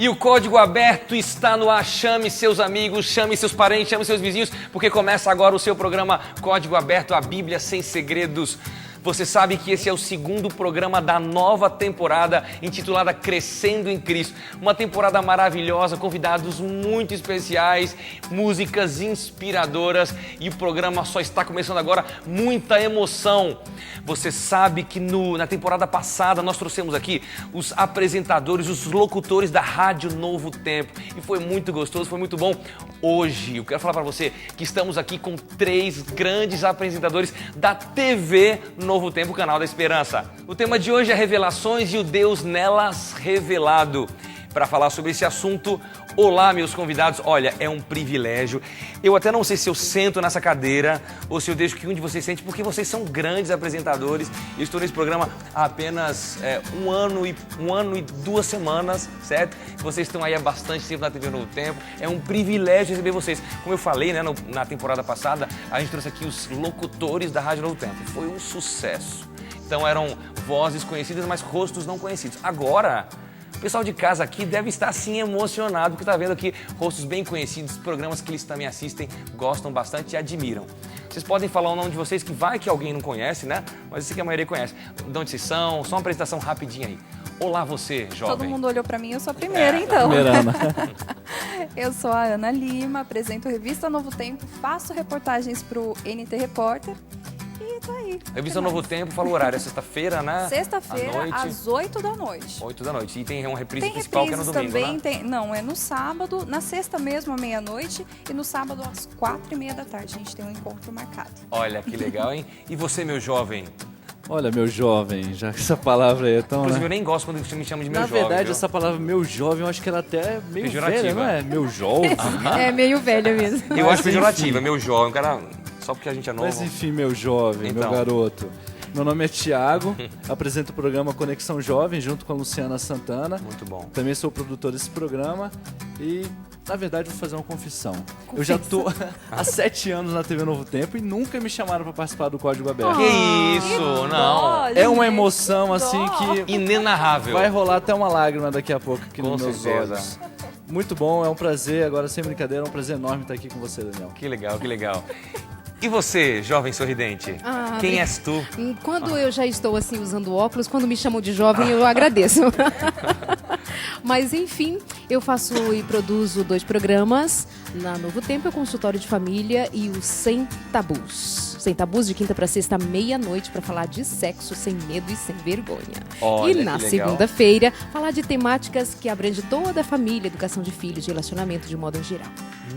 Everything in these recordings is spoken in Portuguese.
E o Código Aberto está no ar. Chame seus amigos, chame seus parentes, chame seus vizinhos, porque começa agora o seu programa Código Aberto, a Bíblia sem segredos. Você sabe que esse é o segundo programa da nova temporada, intitulada Crescendo em Cristo. Uma temporada maravilhosa, convidados muito especiais, músicas inspiradoras, e o programa só está começando agora, muita emoção. Você sabe que na temporada passada nós trouxemos aqui os apresentadores, os locutores da Rádio Novo Tempo, e foi muito gostoso, foi muito bom. Hoje eu quero falar para você que estamos aqui com 3 grandes apresentadores da TV Novo Tempo, Canal da Esperança. O tema de hoje é Revelações e o Deus nelas revelado. Para falar sobre esse assunto, olá meus convidados, olha, é um privilégio. Eu até não sei se eu sento nessa cadeira ou se eu deixo que um de vocês sente, porque vocês são grandes apresentadores. Eu estou nesse programa há apenas um ano e 2 semanas, certo? Vocês estão aí há bastante tempo na TV Novo Tempo. É um privilégio receber vocês. Como eu falei, né, na temporada passada, a gente trouxe aqui os locutores da Rádio Novo Tempo. Foi um sucesso. Então eram vozes conhecidas, mas rostos não conhecidos. Agora, o pessoal de casa aqui deve estar assim emocionado, porque está vendo aqui rostos bem conhecidos, programas que eles também assistem, gostam bastante e admiram. Vocês podem falar o nome de vocês, que vai que alguém não conhece, né? Mas eu sei que a maioria conhece. De onde vocês são? Só uma apresentação rapidinha aí. Olá você, jovem. Todo mundo olhou para mim, eu sou a primeira, então. Primeira, Ana. Eu sou a Ana Lima, apresento Revista Novo Tempo, faço reportagens para o NT Repórter. E tá aí. Revista Novo Tempo, fala o horário, é sexta-feira, né? Sexta-feira, às 8 da noite. 8 da noite. E tem uma reprise Tem principal que é no reprises domingo, também, né? não, é no sábado, na sexta mesmo, à meia-noite, e no sábado, às 4h30 da tarde. A gente tem um encontro marcado. Olha, que legal, hein? E você, meu jovem? Olha, meu jovem, já que essa palavra aí é tão... Inclusive, eu né? nem gosto quando você me chama de meu Na jovem. verdade, viu? essa palavra meu jovem, eu acho que ela até é meio Pejorativa. velha, não é? Meu jovem. É meio velha mesmo. Eu Mas, acho pejorativa, enfim. meu jovem, cara, só porque a gente é novo. Mas enfim, meu jovem, Então. meu garoto. Meu nome é Thiago, apresento o programa Conexão Jovem, junto com a Luciana Santana. Muito bom. Também sou produtor desse programa e, na verdade, vou fazer uma confissão. Eu já tô há 7 anos na TV Novo Tempo e nunca me chamaram para participar do Código Aberto. Que isso, não. É uma emoção, assim, que Inenarrável. vai rolar até uma lágrima daqui a pouco aqui Com nos meus certeza. olhos. Muito bom, é um prazer, agora sem brincadeira, é um prazer enorme estar aqui com você, Daniel. Que legal, que legal. E você, jovem sorridente? Quem és tu? Quando eu já estou assim usando óculos, quando me chamam de jovem, eu agradeço. Mas enfim, eu faço e produzo 2 programas na Novo Tempo, o Consultório de Família e o Sem Tabus. Sem Tabus, de quinta para sexta, meia-noite, para falar de sexo sem medo e sem vergonha. Olha, e na que legal. segunda-feira, falar de temáticas que abrangem toda a família, educação de filhos, relacionamento de modo em geral.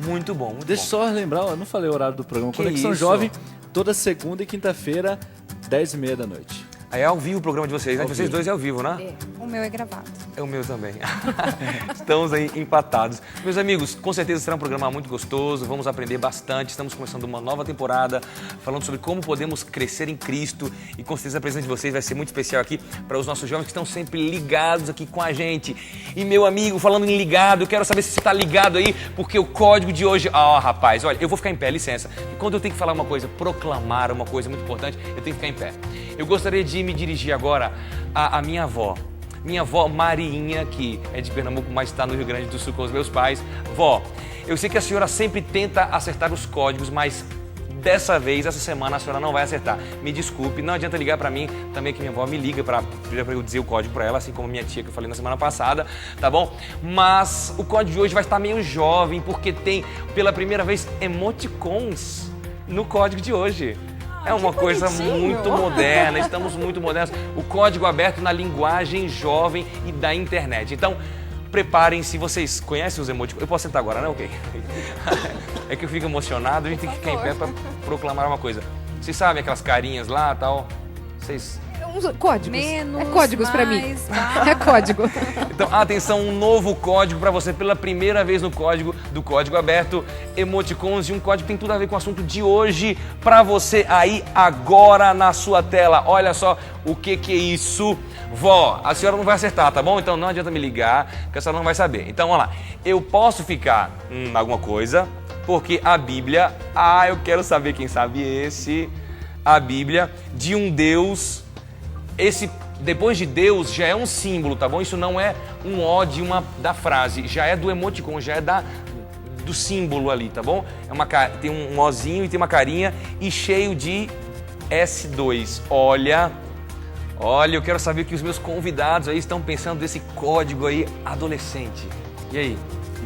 Muito bom, muito Deixa eu bom. só lembrar, eu não falei o horário do programa. Que Conexão isso? Jovem, toda segunda e quinta-feira, 10h30 da noite. Aí é ao vivo o programa de vocês, né? Ao Vocês vivo. dois é ao vivo, né? O meu é gravado. É o meu também. Estamos aí empatados. Meus amigos, com certeza será um programa muito gostoso, vamos aprender bastante. Estamos começando uma nova temporada, falando sobre como podemos crescer em Cristo. E com certeza a presença de vocês vai ser muito especial aqui para os nossos jovens que estão sempre ligados aqui com a gente. E meu amigo, falando em ligado, eu quero saber se você está ligado aí, porque o código de hoje... rapaz, olha, eu vou ficar em pé, licença. E quando eu tenho que falar uma coisa, proclamar uma coisa muito importante, eu tenho que ficar em pé. Eu gostaria de me dirigir agora à minha avó. Minha avó Marinha, que é de Pernambuco, mas está no Rio Grande do Sul com os meus pais. Vó, eu sei que a senhora sempre tenta acertar os códigos, mas dessa vez, essa semana, a senhora não vai acertar. Me desculpe, não adianta ligar para mim, também que minha avó me liga para eu dizer o código para ela, assim como minha tia que eu falei na semana passada, tá bom? Mas o código de hoje vai estar meio jovem, porque tem, pela primeira vez, emoticons no código de hoje. É uma coisa muito moderna, estamos muito modernos. O código aberto na linguagem jovem e da internet. Então, preparem-se, vocês conhecem os emoticons? Eu posso sentar agora, né? Ok. É que eu fico emocionado, a gente tem que ficar em pé para proclamar uma coisa. Vocês sabem aquelas carinhas lá e tal? Vocês... Códigos. Menos, é códigos para mim. mais, É código. Então, atenção, um novo código para você pela primeira vez no código do Código Aberto, emoticons, e um código que tem tudo a ver com o assunto de hoje para você aí agora na sua tela. Olha só o que é isso. Vó, a senhora não vai acertar, tá bom? Então não adianta me ligar, que a senhora não vai saber. Então, vamos lá. Eu posso ficar alguma coisa, porque a Bíblia... eu quero saber quem sabe esse. A Bíblia de um Deus... Esse depois de Deus já é um símbolo, tá bom? Isso não é um O de da frase, já é do emoticon, já é do símbolo ali, tá bom? Tem um Ozinho e tem uma carinha e cheio de S2. Olha, eu quero saber o que os meus convidados aí estão pensando desse código aí adolescente. E aí?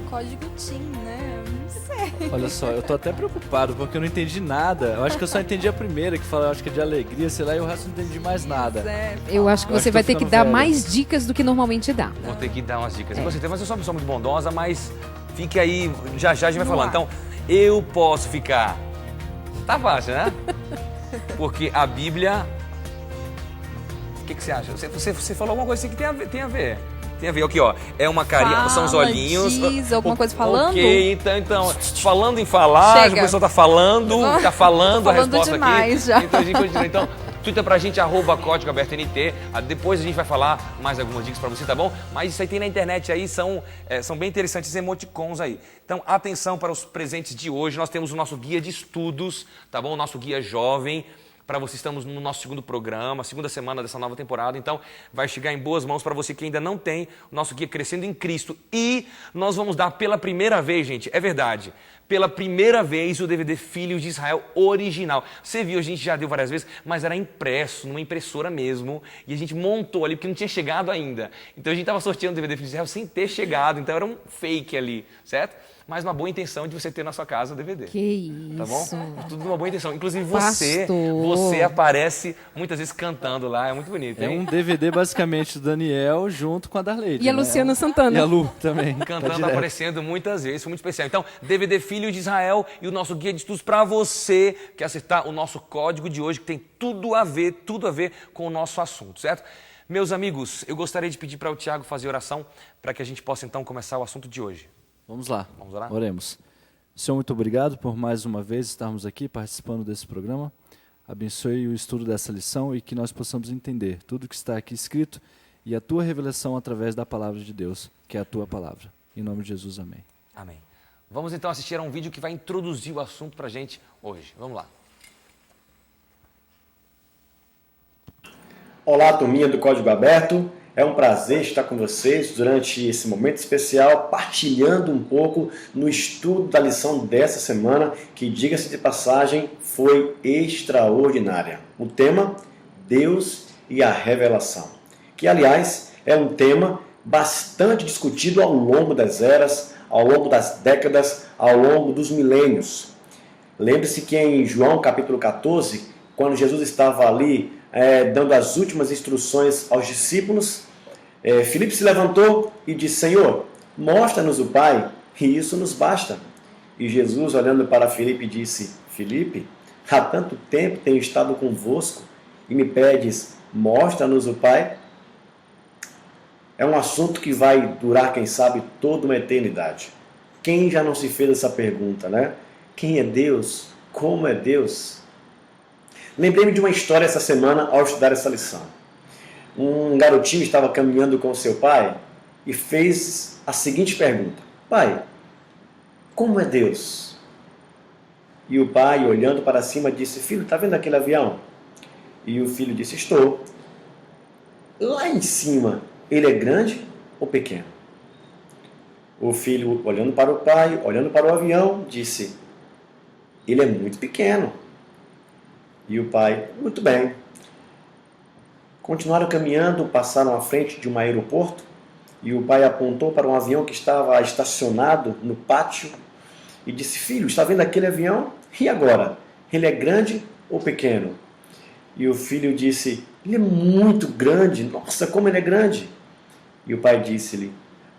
Código TIM, né? Não sei. Olha só, eu tô até preocupado porque eu não entendi nada. Eu acho que eu só entendi a primeira, que fala, acho que é de alegria, sei lá, e o resto não entendi mais nada. Eu acho que Eu você acho vai que ter tô que ficando dar velho. mais dicas do que normalmente dá. Vou ter que dar umas dicas. Com certeza, mas eu sou uma pessoa muito bondosa, mas fique aí, já a gente vai falando. Então, eu posso ficar... Tá fácil, né? Porque a Bíblia... O que você acha? Você falou alguma coisa assim que tem a ver. Tem a ver, aqui ó, é uma carinha, são os olhinhos. Diz alguma coisa falando? Ok, então, falando em falar, Chega. a pessoa tá falando a resposta demais aqui. Já. Então a gente continua. Então, twitta pra gente, @Código Aberto NT. Depois a gente vai falar mais algumas dicas pra você, tá bom? Mas isso aí tem na internet aí, são bem interessantes esses emoticons aí. Então, atenção para os presentes de hoje. Nós temos o nosso guia de estudos, tá bom? O nosso guia jovem. Para você, estamos no nosso segundo programa, segunda semana dessa nova temporada, então vai chegar em boas mãos para você que ainda não tem o nosso guia Crescendo em Cristo. E nós vamos dar pela primeira vez, gente, é verdade, pela primeira vez o DVD Filhos de Israel original. Você viu, a gente já deu várias vezes, mas era impresso, numa impressora mesmo, e a gente montou ali, porque não tinha chegado ainda. Então a gente estava sorteando o DVD Filhos de Israel sem ter chegado, então era um fake ali, certo? Mas uma boa intenção de você ter na sua casa o DVD. Que isso. Tá bom? Tudo uma boa intenção. Inclusive Pastor. você aparece muitas vezes cantando lá, é muito bonito, É hein? um DVD basicamente do Daniel junto com a Darleide. E a né? Luciana Santana. E a Lu também. Cantando, direto. aparecendo muitas vezes, foi muito especial. Então, DVD Filho de Israel e o nosso guia de estudos para você que acertar o nosso código de hoje, que tem tudo a ver com o nosso assunto, certo? Meus amigos, eu gostaria de pedir para o Tiago fazer oração para que a gente possa então começar o assunto de hoje. Vamos lá. Vamos orar? Oremos. Senhor, muito obrigado por mais uma vez estarmos aqui participando desse programa. Abençoe o estudo dessa lição e que nós possamos entender tudo que está aqui escrito e a tua revelação através da palavra de Deus, que é a tua palavra. Em nome de Jesus, amém. Amém. Vamos então assistir a um vídeo que vai introduzir o assunto para a gente hoje. Vamos lá. Olá, turminha do Código Aberto. É um prazer estar com vocês durante esse momento especial, partilhando um pouco no estudo da lição dessa semana, que, diga-se de passagem, foi extraordinária. O tema, Deus e a Revelação, que, aliás, é um tema bastante discutido ao longo das eras, ao longo das décadas, ao longo dos milênios. Lembre-se que em João capítulo 14, quando Jesus estava ali dando as últimas instruções aos discípulos, Filipe se levantou e disse: Senhor, mostra-nos o Pai, e isso nos basta. E Jesus, olhando para Filipe, disse: Filipe, há tanto tempo tenho estado convosco e me pedes, mostra-nos o Pai? É um assunto que vai durar, quem sabe, toda uma eternidade. Quem já não se fez essa pergunta, né? Quem é Deus? Como é Deus? Lembrei-me de uma história essa semana ao estudar essa lição. Um garotinho estava caminhando com seu pai e fez a seguinte pergunta: Pai, como é Deus? E o pai, olhando para cima, disse: Filho, está vendo aquele avião? E o filho disse: Estou. Lá em cima, ele é grande ou pequeno? O filho, olhando para o pai, olhando para o avião, disse: Ele é muito pequeno. E o pai: muito bem. Continuaram caminhando, passaram à frente de um aeroporto e o pai apontou para um avião que estava estacionado no pátio e disse: Filho, está vendo aquele avião? E agora? Ele é grande ou pequeno? E o filho disse: ele é muito grande. Nossa, como ele é grande! E o pai disse-lhe: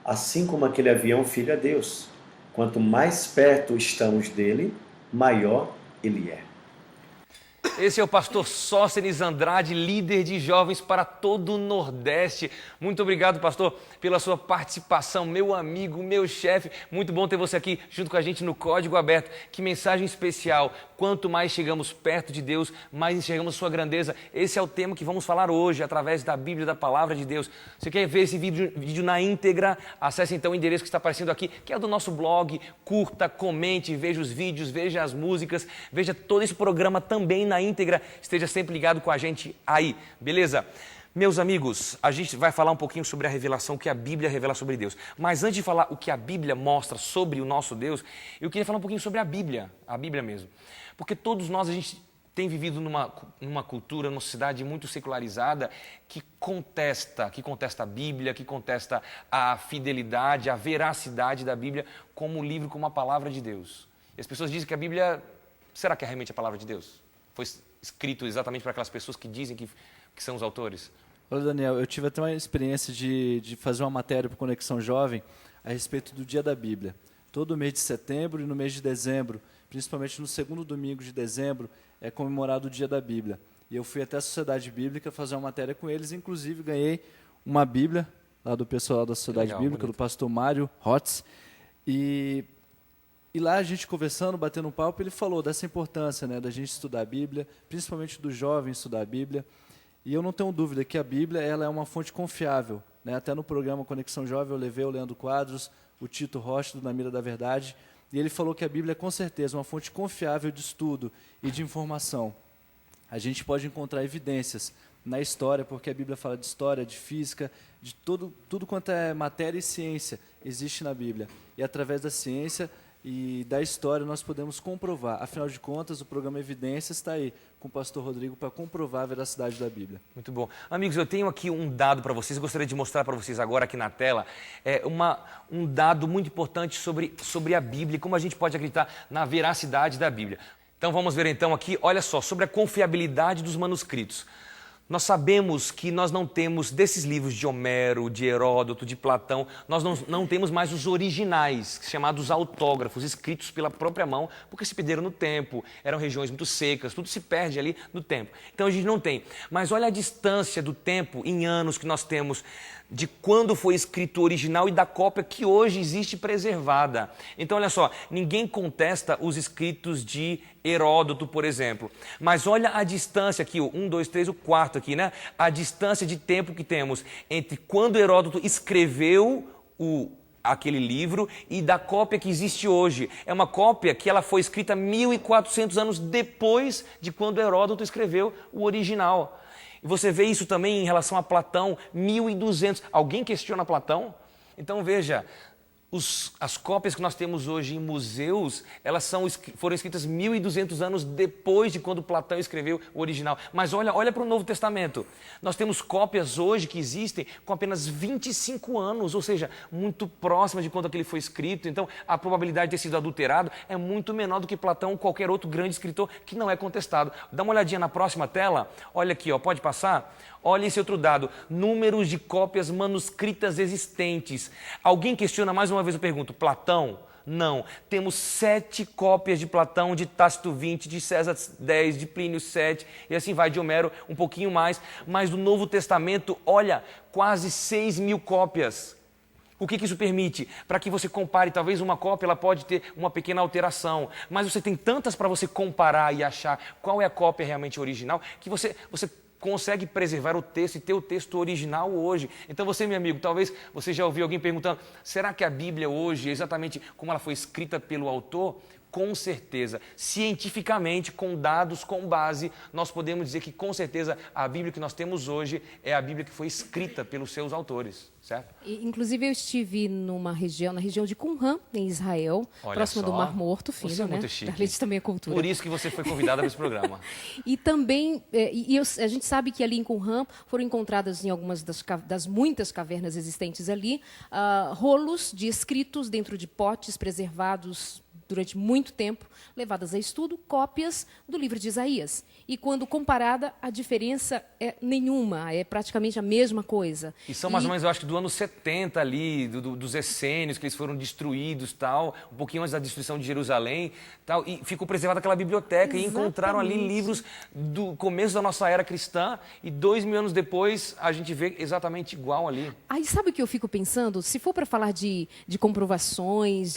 assim como aquele avião, filho, é Deus. Quanto mais perto estamos dele, maior ele é. Esse é o pastor Sóstenes Andrade, líder de jovens para todo o Nordeste. Muito obrigado, pastor, pela sua participação, meu amigo, meu chefe. Muito bom ter você aqui junto com a gente no Código Aberto. Que mensagem especial. Quanto mais chegamos perto de Deus, mais enxergamos sua grandeza. Esse é o tema que vamos falar hoje, através da Bíblia, da Palavra de Deus. Você quer ver esse vídeo na íntegra? Acesse então o endereço que está aparecendo aqui, que é o do nosso blog. Curta, comente, veja os vídeos, veja as músicas, veja todo esse programa também na íntegra. Esteja sempre ligado com a gente aí, beleza? Meus amigos, a gente vai falar um pouquinho sobre a revelação que a Bíblia revela sobre Deus. Mas antes de falar o que a Bíblia mostra sobre o nosso Deus, eu queria falar um pouquinho sobre a Bíblia mesmo. Porque todos nós, a gente tem vivido numa cultura, numa sociedade muito secularizada que contesta a Bíblia, que contesta a fidelidade, a veracidade da Bíblia como livro, como a palavra de Deus. E as pessoas dizem que a Bíblia, será que é realmente a palavra de Deus? Foi escrito exatamente para aquelas pessoas que dizem que são os autores? Olha, Daniel, eu tive até uma experiência de fazer uma matéria para Conexão Jovem a respeito do Dia da Bíblia. Todo mês de setembro e no mês de dezembro, principalmente no segundo domingo de dezembro, é comemorado o Dia da Bíblia. E eu fui até a Sociedade Bíblica fazer uma matéria com eles, inclusive ganhei uma Bíblia lá do pessoal da Sociedade Bíblica, bonito. Do pastor Mário Hotz. E lá a gente conversando, batendo um papo, ele falou dessa importância, né, da gente estudar a Bíblia, principalmente do jovem estudar a Bíblia. E eu não tenho dúvida que a Bíblia ela é uma fonte confiável, né? Até no programa Conexão Jovem eu levei o Leandro Quadros, o Tito Rocha, do Na Mira da Verdade, e ele falou que a Bíblia é com certeza uma fonte confiável de estudo e de informação. A gente pode encontrar evidências na história, porque a Bíblia fala de história, de física, de tudo quanto é matéria e ciência existe na Bíblia. E através da ciência e da história nós podemos comprovar. Afinal de contas, o programa Evidências está aí com o pastor Rodrigo para comprovar a veracidade da Bíblia. Muito bom. Amigos, eu tenho aqui um dado para vocês, eu gostaria de mostrar para vocês agora aqui na tela. É um dado muito importante sobre a Bíblia e como a gente pode acreditar na veracidade da Bíblia. Então vamos ver então aqui, olha só, sobre a confiabilidade dos manuscritos. Nós sabemos que nós não temos, desses livros de Homero, de Heródoto, de Platão, nós não temos mais os originais, chamados autógrafos, escritos pela própria mão, porque se perderam no tempo, eram regiões muito secas, tudo se perde ali no tempo. Então a gente não tem. Mas olha a distância do tempo, em anos, que nós temos de quando foi escrito o original e da cópia que hoje existe preservada. Então, olha só, ninguém contesta os escritos de Heródoto, por exemplo. Mas olha a distância aqui, o 1, 2, 3, o quarto aqui, né? A distância de tempo que temos entre quando Heródoto escreveu aquele livro e da cópia que existe hoje. É uma cópia que ela foi escrita 1.400 anos depois de quando Heródoto escreveu o original. E você vê isso também em relação a Platão, 1.200. Alguém questiona Platão? Então veja, as cópias que nós temos hoje em museus, elas foram escritas 1.200 anos depois de quando Platão escreveu o original. Mas olha para o Novo Testamento. Nós temos cópias hoje que existem com apenas 25 anos, ou seja, muito próximas de quando aquele foi escrito. Então, a probabilidade de ter sido adulterado é muito menor do que Platão ou qualquer outro grande escritor que não é contestado. Dá uma olhadinha na próxima tela. Olha aqui, ó, pode passar? Olha esse outro dado, números de cópias manuscritas existentes. Alguém questiona, mais uma vez eu pergunto, Platão? Não. Temos 7 cópias de Platão, de Tácito 20, de César 10, de Plínio 7, e assim vai, de Homero um pouquinho mais. Mas do Novo Testamento, olha, quase 6.000 cópias. O que isso permite? Para que você compare, talvez uma cópia ela pode ter uma pequena alteração, mas você tem tantas para você comparar e achar qual é a cópia realmente original, que você consegue preservar o texto e ter o texto original hoje. Então você, meu amigo, talvez você já ouviu alguém perguntando, será que a Bíblia hoje, exatamente como ela foi escrita pelo autor? Com certeza, cientificamente, com dados, com base, nós podemos dizer que com certeza a Bíblia que nós temos hoje é a Bíblia que foi escrita pelos seus autores, certo? Inclusive eu estive na região de Qumran, em Israel, próximo do Mar Morto, filho, você é né? muito chique. Darlete também é cultura. Por isso que você foi convidada para esse programa. E também, a gente sabe que ali em Qumran foram encontradas em algumas das muitas cavernas existentes ali, rolos de escritos dentro de potes preservados durante muito tempo, levadas a estudo, cópias do livro de Isaías. E quando comparada, a diferença é nenhuma, é praticamente a mesma coisa. E são mais ou menos, eu acho que do ano 70 ali, dos essênios, que eles foram destruídos, tal, um pouquinho antes da destruição de Jerusalém, tal, e ficou preservada aquela biblioteca. Exatamente. E encontraram ali livros do começo da nossa era cristã, e 2.000 anos depois a gente vê exatamente igual ali. Aí sabe o que eu fico pensando? Se for para falar de comprovações,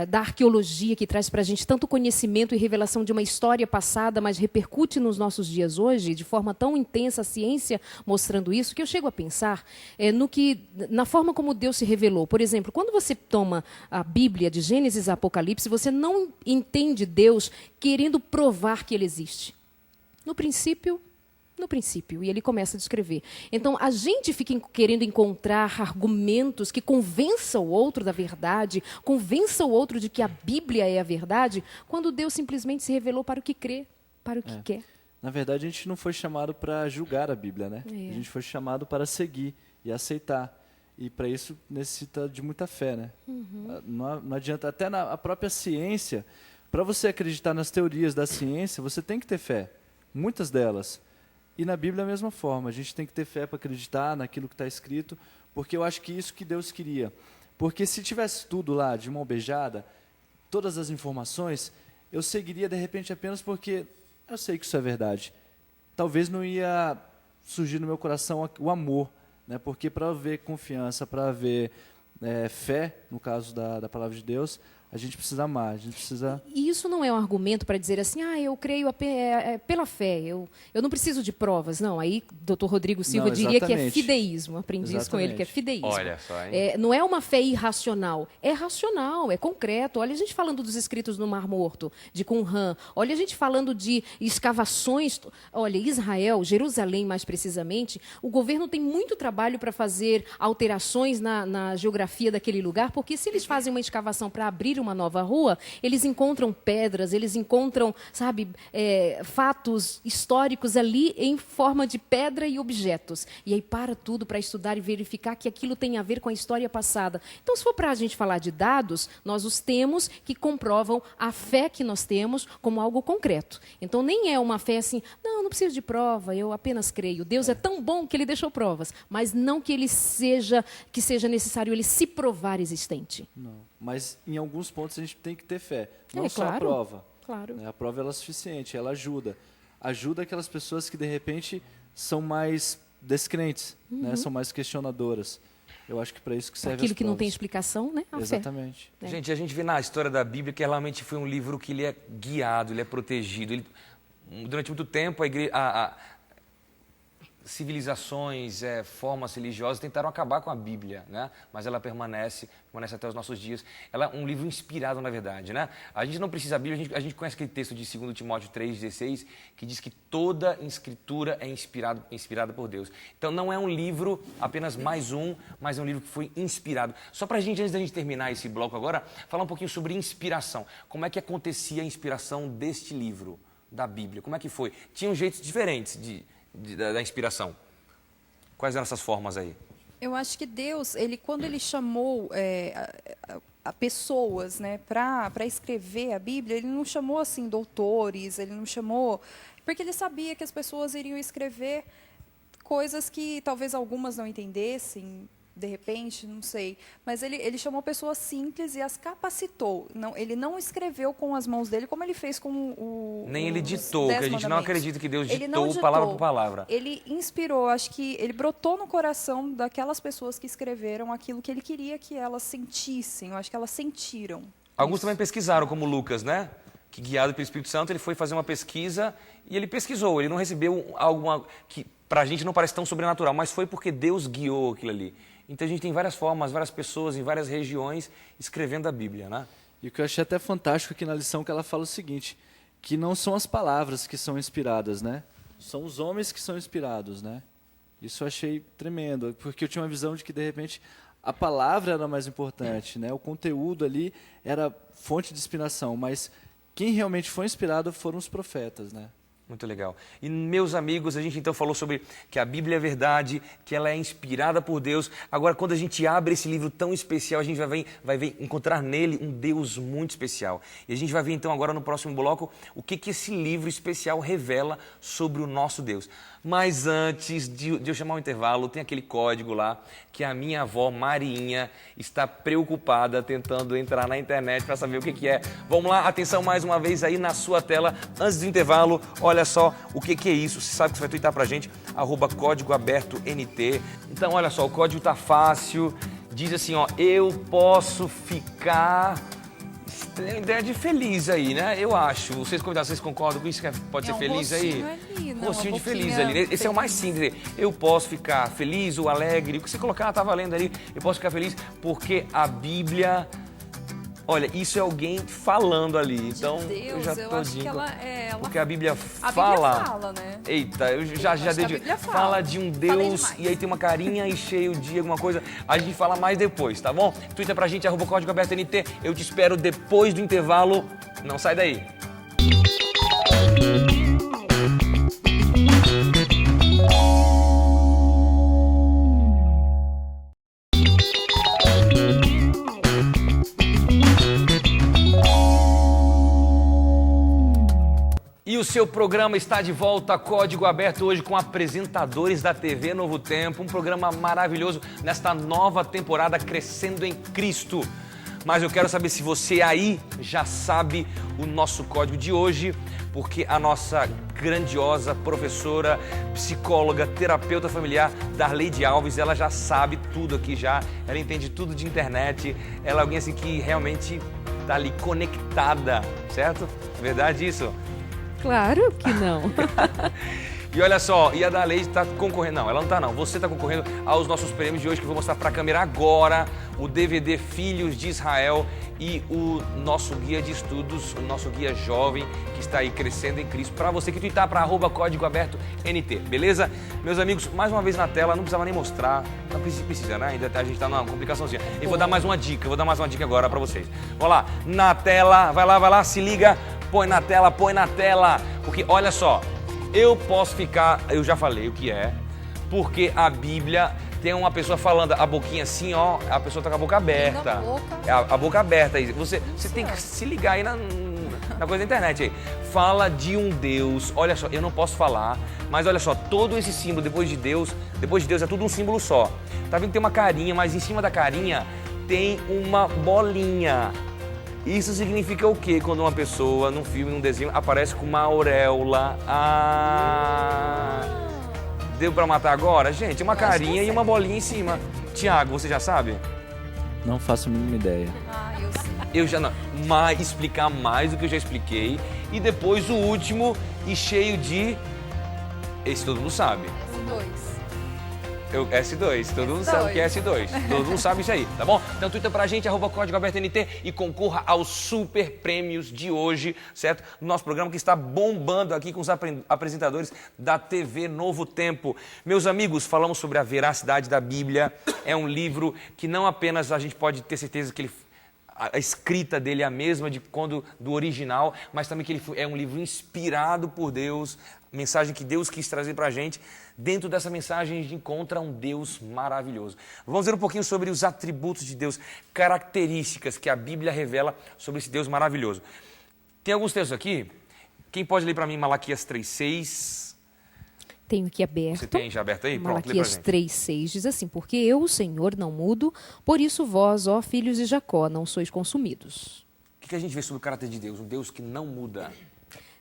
da arqueologia que traz para a gente tanto conhecimento e revelação de uma história passada, mas repercute nos nossos dias hoje, de forma tão intensa, a ciência mostrando isso, que eu chego a pensar na forma como Deus se revelou. Por exemplo, quando você toma a Bíblia de Gênesis a Apocalipse, você não entende Deus querendo provar que Ele existe. No princípio, No princípio, e ele começa a descrever. Então, a gente fica querendo encontrar argumentos que convençam o outro da verdade, convençam o outro de que a Bíblia é a verdade, quando Deus simplesmente se revelou para o que crê, para o que quer. Na verdade, a gente não foi chamado para julgar a Bíblia, né? A gente foi chamado para seguir e aceitar. E para isso necessita de muita fé, né? Não adianta, até na própria ciência, para você acreditar nas teorias da ciência, você tem que ter fé, muitas delas. E na Bíblia da mesma forma, a gente tem que ter fé para acreditar naquilo que está escrito, porque eu acho que isso que Deus queria. Porque se tivesse tudo lá de mão beijada, todas as informações, eu seguiria de repente apenas porque eu sei que isso é verdade. Talvez não ia surgir no meu coração o amor, né? Porque para haver confiança, para haver fé, no caso da palavra de Deus, a gente precisa amar, a gente precisa... E isso não é um argumento para dizer assim, eu creio pela fé, eu não preciso de provas. Não, aí Dr. Rodrigo Silva diria que é fideísmo. Aprendi isso com ele, que é fideísmo. Olha só, hein? Não é uma fé irracional, é racional, é concreto. Olha a gente falando dos escritos no Mar Morto, de Qumran. Olha a gente falando de escavações. Olha, Israel, Jerusalém mais precisamente, o governo tem muito trabalho para fazer alterações na geografia daquele lugar, porque se eles fazem uma escavação para abrir uma nova rua, eles encontram pedras, eles encontram, fatos históricos ali em forma de pedra e objetos. E aí para tudo para estudar e verificar que aquilo tem a ver com a história passada. Então, se for para a gente falar de dados, nós os temos que comprovam a fé que nós temos como algo concreto. Então, nem é uma fé assim, não preciso de prova, eu apenas creio. Deus é tão bom que ele deixou provas, mas não que seja necessário ele se provar existente. Não. Mas em alguns pontos a gente tem que ter fé. Não só claro, a prova. Claro. A prova ela é suficiente, ela ajuda. Ajuda aquelas pessoas que de repente são mais descrentes, né? São mais questionadoras. Eu acho que para isso que serve aquilo as que não tem provas. explicação, né? A Exatamente. fé. Gente, a gente vê na história da Bíblia que realmente foi um livro que ele é guiado, ele é protegido. Durante muito tempo, civilizações, formas religiosas tentaram acabar com a Bíblia, né? Mas ela permanece até os nossos dias. Ela é um livro inspirado, na verdade, né? A gente não precisa da Bíblia, a gente conhece aquele texto de 2 Timóteo 3,16, que diz que toda escritura é inspirada por Deus. Então não é um livro apenas mais um, mas é um livro que foi inspirado. Só para a gente, antes da gente terminar esse bloco agora, falar um pouquinho sobre inspiração. Como é que acontecia a inspiração deste livro, da Bíblia? Como é que foi? Tinham jeitos diferentes da inspiração. Quais eram essas formas aí? Eu acho que Deus, quando ele chamou a pessoas, né, para escrever a Bíblia, ele não chamou assim doutores, ele não chamou, porque ele sabia que as pessoas iriam escrever coisas que talvez algumas não entendessem, de repente, não sei. Mas ele chamou pessoas simples e as capacitou. Ele não escreveu com as mãos dele como ele fez com Nem ele ditou, que a gente não acredita que Deus ditou palavra por palavra. Ele inspirou, acho que ele brotou no coração daquelas pessoas que escreveram aquilo que ele queria que elas sentissem. Eu acho que elas sentiram. Alguns também pesquisaram, como Lucas, né? Que guiado pelo Espírito Santo, ele foi fazer uma pesquisa e ele pesquisou. Ele não recebeu algo que para a gente não parece tão sobrenatural, mas foi porque Deus guiou aquilo ali. Então a gente tem várias formas, várias pessoas em várias regiões escrevendo a Bíblia, né? E o que eu achei até fantástico aqui na lição que ela fala o seguinte, que não são as palavras que são inspiradas, né? São os homens que são inspirados, né? Isso eu achei tremendo, porque eu tinha uma visão de que, de repente, a palavra era mais importante, né? O conteúdo ali era fonte de inspiração, mas quem realmente foi inspirado foram os profetas, né? Muito legal. E, meus amigos, a gente então falou sobre que a Bíblia é verdade, que ela é inspirada por Deus. Agora, quando a gente abre esse livro tão especial, a gente vai encontrar nele um Deus muito especial. E a gente vai ver então agora no próximo bloco o que esse livro especial revela sobre o nosso Deus. Mas antes de eu chamar o intervalo, tem aquele código lá que a minha avó Marinha está preocupada tentando entrar na internet para saber o que é. Vamos lá, atenção mais uma vez aí na sua tela. Antes do intervalo, olha só o que é isso. Você sabe que você vai twittar pra gente, @códigoabertoNT. Então, olha só, o código tá fácil. Diz assim, ó, eu posso ficar... Tem uma ideia de feliz aí, né? Eu acho. Vocês convidados, vocês concordam com isso? Que pode ser feliz aí? Ali, não, Rostinho de feliz ali. Esse é o mais simples. Eu posso ficar feliz ou alegre. O que você colocar tá valendo ali. Eu posso ficar feliz porque a Bíblia Olha, isso é alguém falando ali. Então, Deus, já eu tô acho que dizendo. ela Porque a Bíblia a fala. Bíblia fala, né? Eita, eu já acho que dei a Bíblia fala de um Falei Deus demais. e aí tem uma carinha e cheio de alguma coisa. A gente fala mais depois, tá bom? Twitter pra gente, @Código Aberto NT. Eu te espero depois do intervalo. Não sai daí. E o seu programa está de volta, Código Aberto, hoje com apresentadores da TV Novo Tempo. Um programa maravilhoso nesta nova temporada Crescendo em Cristo. Mas eu quero saber se você aí já sabe o nosso código de hoje, porque a nossa grandiosa professora, psicóloga, terapeuta familiar, Darleide Alves, ela já sabe tudo aqui já. Ela entende tudo de internet. Ela é alguém assim que realmente está ali conectada, certo? Verdade isso? Claro que não. E olha só, e a Darleide está concorrendo, não, ela não está não, você está concorrendo aos nossos prêmios de hoje, que eu vou mostrar para a câmera agora, o DVD Filhos de Israel e o nosso guia de estudos, o nosso guia jovem, que está aí crescendo em Cristo, para você que twittar para @Código Aberto NT, beleza? Meus amigos, mais uma vez na tela, não precisava nem mostrar, não precisa, né? Ainda a gente está numa complicaçãozinha. E vou dar mais uma dica, agora para vocês. Vamos lá, na tela, vai lá, se liga, põe na tela, porque olha só, eu posso ficar, eu já falei o que é, porque a Bíblia tem uma pessoa falando a boquinha assim, ó, a pessoa tá com a boca aberta. É a boca aberta aí. Você tem que se ligar aí na coisa da internet aí. Fala de um Deus, olha só, eu não posso falar, mas olha só, todo esse símbolo depois de Deus é tudo um símbolo só. Tá vendo que tem uma carinha, mas em cima da carinha tem uma bolinha. Isso significa o quê? Quando uma pessoa, num filme, num desenho, aparece com uma auréola. Deu pra matar agora? Gente, uma carinha e uma bolinha em cima. Tiago, você já sabe? Não faço a mínima ideia. Eu sei. Eu já não. Mas explicar mais do que eu já expliquei. E depois o último, e cheio de... Esse todo mundo sabe. Dois. S2, todo mundo sabe o que é S2. Todo mundo sabe isso aí, tá bom? Então twitta pra gente, @Código Aberto NT e concorra aos super prêmios de hoje, certo? Nosso programa que está bombando aqui com os apresentadores da TV Novo Tempo. Meus amigos, falamos sobre a veracidade da Bíblia. É um livro que não apenas a gente pode ter certeza que a escrita dele é a mesma do original, mas também que ele é um livro inspirado por Deus, mensagem que Deus quis trazer pra gente. Dentro dessa mensagem a gente encontra um Deus maravilhoso. Vamos ver um pouquinho sobre os atributos de Deus, características que a Bíblia revela sobre esse Deus maravilhoso. Tem alguns textos aqui. Quem pode ler para mim Malaquias 3:6? Tenho aqui aberto. Você tem já aberto aí? Pronto, lê pra Malaquias gente. 3:6 diz assim: porque eu, o Senhor, não mudo, por isso vós, ó filhos de Jacó, não sois consumidos. O que a gente vê sobre o caráter de Deus? Um Deus que não muda.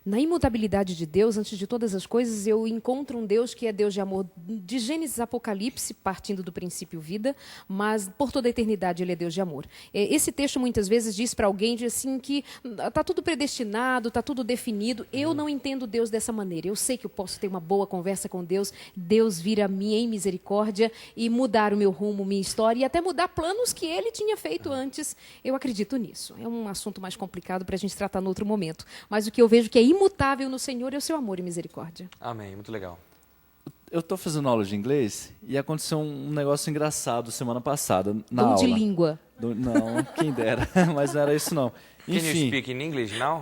Na imutabilidade de Deus, antes de todas as coisas, eu encontro um Deus que é Deus de amor de Gênesis a Apocalipse, partindo do princípio vida, mas por toda a eternidade ele é Deus de amor. Esse texto muitas vezes diz para alguém assim que está tudo predestinado, está tudo definido. Eu não entendo Deus dessa maneira. Eu sei que eu posso ter uma boa conversa com Deus, Deus vir a mim em misericórdia e mudar o meu rumo, minha história e até mudar planos que ele tinha feito antes. Eu acredito nisso. É um assunto mais complicado para a gente tratar no outro momento. Mas o que eu vejo que é imutável no Senhor é o seu amor e misericórdia. Amém, muito legal. Eu estou fazendo aula de inglês e aconteceu um negócio engraçado semana passada na Dom aula. de língua. Não, quem dera, mas não era isso não. Can you Enfim, speak in English now?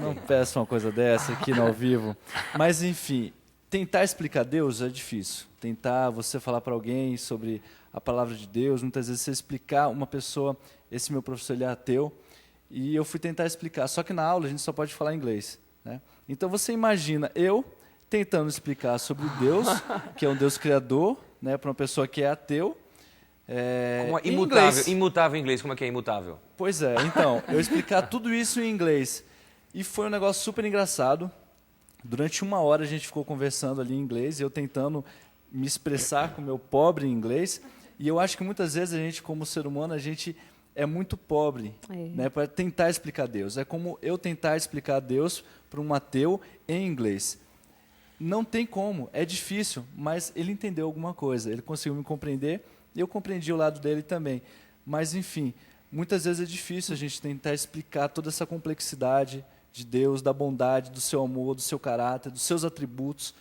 não peça uma coisa dessa aqui no ao vivo. Mas enfim, tentar explicar Deus é difícil. Tentar você falar para alguém sobre a palavra de Deus, muitas vezes você explicar uma pessoa, esse meu professor ele é ateu, e eu fui tentar explicar, só que na aula a gente só pode falar inglês, né? Então você imagina eu tentando explicar sobre Deus, que é um Deus criador, né, para uma pessoa que é ateu, Como é em imutável, inglês. imutável em inglês, como é que é imutável? Pois é, então, eu explicar tudo isso em inglês. E foi um negócio super engraçado. Durante 1 hora a gente ficou conversando ali em inglês, eu tentando me expressar com o meu pobre inglês. E eu acho que muitas vezes a gente, como ser humano, a gente é muito pobre, né, para tentar explicar Deus. É como eu tentar explicar Deus para um ateu em inglês. Não tem como, é difícil, mas ele entendeu alguma coisa, ele conseguiu me compreender e eu compreendi o lado dele também. Mas, enfim, muitas vezes é difícil a gente tentar explicar toda essa complexidade de Deus, da bondade, do seu amor, do seu caráter, dos seus atributos.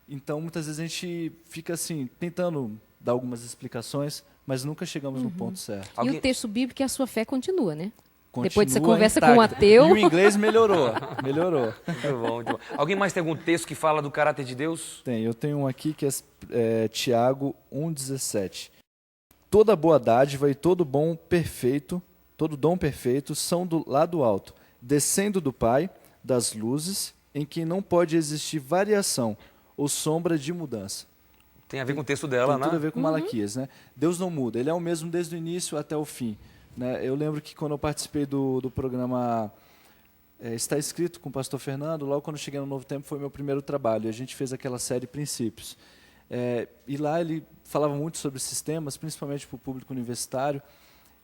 Então, muitas vezes a gente fica assim, tentando dar algumas explicações, mas nunca chegamos no ponto certo. E o texto bíblico é a sua fé continua, né? Continua Depois você conversa intacta. com um ateu. E o inglês melhorou, melhorou. Muito bom, muito bom. Alguém mais tem algum texto que fala do caráter de Deus? Eu tenho um aqui que é Tiago 1,17. Toda boa dádiva e todo dom perfeito são lá do alto, descendo do Pai das luzes, em que não pode existir variação ou sombra de mudança. Tem a ver com o texto dela, Tem né? tudo a ver com Malaquias, né? Deus não muda, Ele é o mesmo desde o início até o fim. Né? Eu lembro que quando eu participei do programa Está Escrito com o pastor Fernando, logo quando eu cheguei no Novo Tempo foi meu primeiro trabalho, e a gente fez aquela série Princípios. E lá ele falava muito sobre sistemas, principalmente para o público universitário,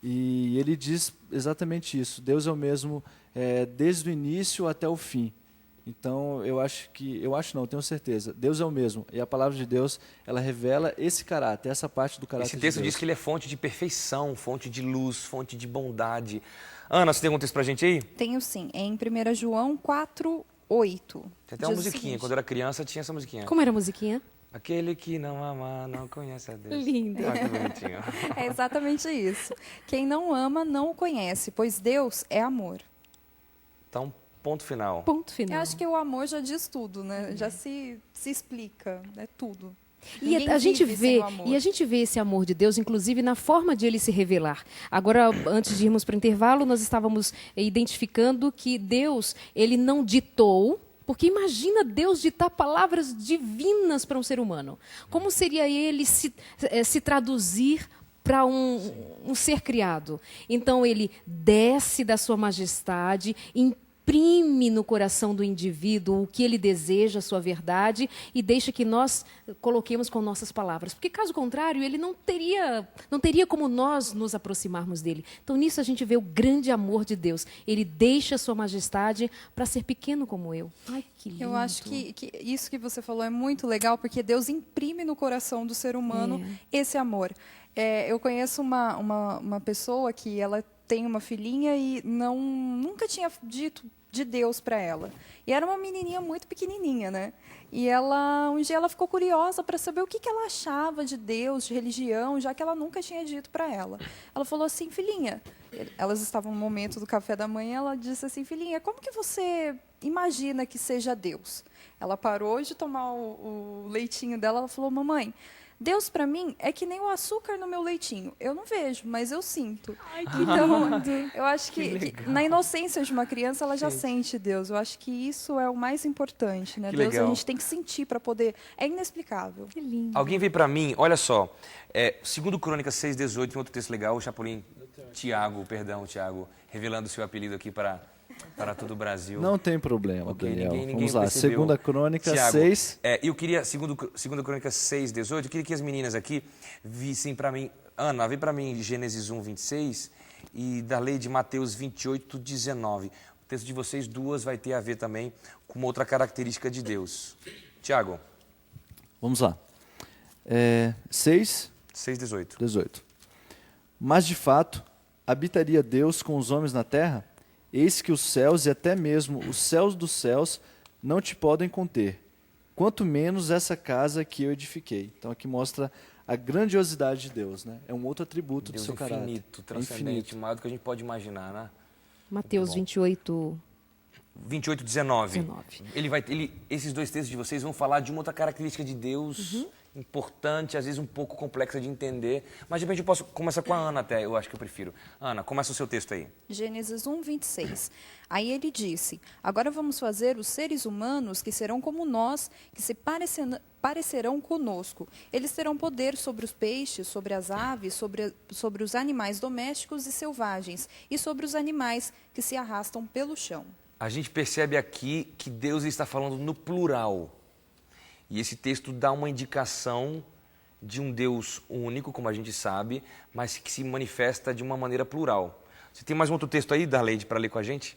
e ele diz exatamente isso, Deus é o mesmo desde o início até o fim. Então, tenho certeza, Deus é o mesmo, e a palavra de Deus, ela revela esse caráter, essa parte do caráter de Deus. Esse texto diz que ele é fonte de perfeição, fonte de luz, fonte de bondade. Ana, você tem algum texto pra gente aí? Tenho sim, é em 1 João 4:8. Tem até uma musiquinha, quando eu era criança tinha essa musiquinha. Como era a musiquinha? Aquele que não ama, não conhece a Deus. Lindo. Ah, que bonitinho. É exatamente isso. Quem não ama não o conhece, pois Deus é amor. Então, ponto final. Ponto final. Eu acho que o amor já diz tudo, né? Já se explica, é tudo. E Ninguém a gente vive sem vê, o amor. e a gente vê esse amor de Deus, inclusive na forma de ele se revelar. Agora, antes de irmos para o intervalo, nós estávamos identificando que Deus, ele não ditou, porque imagina Deus ditar palavras divinas para um ser humano. Como seria ele se traduzir para um ser criado? Então, ele desce da sua majestade, imprime no coração do indivíduo o que ele deseja, a sua verdade, e deixa que nós coloquemos com nossas palavras. Porque, caso contrário, ele não teria como nós nos aproximarmos dele. Então, nisso a gente vê o grande amor de Deus. Ele deixa a sua majestade para ser pequeno como eu. Ai, que lindo. Eu acho que isso que você falou é muito legal, porque Deus imprime no coração do ser humano esse amor. Eu conheço uma pessoa que ela tem uma filhinha e nunca tinha dito de Deus para ela. E era uma menininha muito pequenininha, né? E um dia ela ficou curiosa para saber o que ela achava de Deus, de religião, já que ela nunca tinha dito para ela. Ela falou assim, filhinha, elas estavam no momento do café da manhã, ela disse assim, filhinha, como que você imagina que seja Deus? Ela parou de tomar o leitinho dela, ela falou, mamãe, Deus para mim é que nem o açúcar no meu leitinho. Eu não vejo, mas eu sinto. Ai, que então, lindo. eu acho que na inocência de uma criança ela já sente Deus. Eu acho que isso é o mais importante, né? Que Deus legal. a gente tem que sentir para poder. É inexplicável. Que lindo. Alguém veio pra mim, olha só, 2 Crônicas 6:18, tem outro texto legal, o Chapolin, Tiago, revelando o seu apelido aqui para todo o Brasil. Não tem problema, Ok, Daniel. ninguém Vamos lá, percebeu. 2 Crônica Tiago, 6. eu queria, 2 Crônicas 6:18, eu queria que as meninas aqui vissem para mim, Ana, vê para mim Gênesis 1:26 e da lei de Mateus 28:19. O texto de vocês duas vai ter a ver também com uma outra característica de Deus. Tiago. Vamos lá. 6:18. 6:18. Mas, de fato, habitaria Deus com os homens na terra? Eis que os céus e até mesmo os céus dos céus não te podem conter, quanto menos essa casa que eu edifiquei. Então aqui mostra a grandiosidade de Deus, né? É um outro atributo Deus do seu caráter. infinito, transcendente, maior do que a gente pode imaginar, né? Mateus Bom. 28, 28:19. 19. Esses dois textos de vocês vão falar de uma outra característica de Deus importante, às vezes um pouco complexa de entender. Mas de repente eu posso começar com a Ana até, eu acho que eu prefiro. Ana, começa o seu texto aí. Gênesis 1:26. Aí ele disse, agora vamos fazer os seres humanos que serão como nós, que se parecerão conosco. Eles terão poder sobre os peixes, sobre as aves, sobre os animais domésticos e selvagens, e sobre os animais que se arrastam pelo chão. A gente percebe aqui que Deus está falando no plural. E esse texto dá uma indicação de um Deus único, como a gente sabe, mas que se manifesta de uma maneira plural. Você tem mais um outro texto aí, Darleide, para ler com a gente?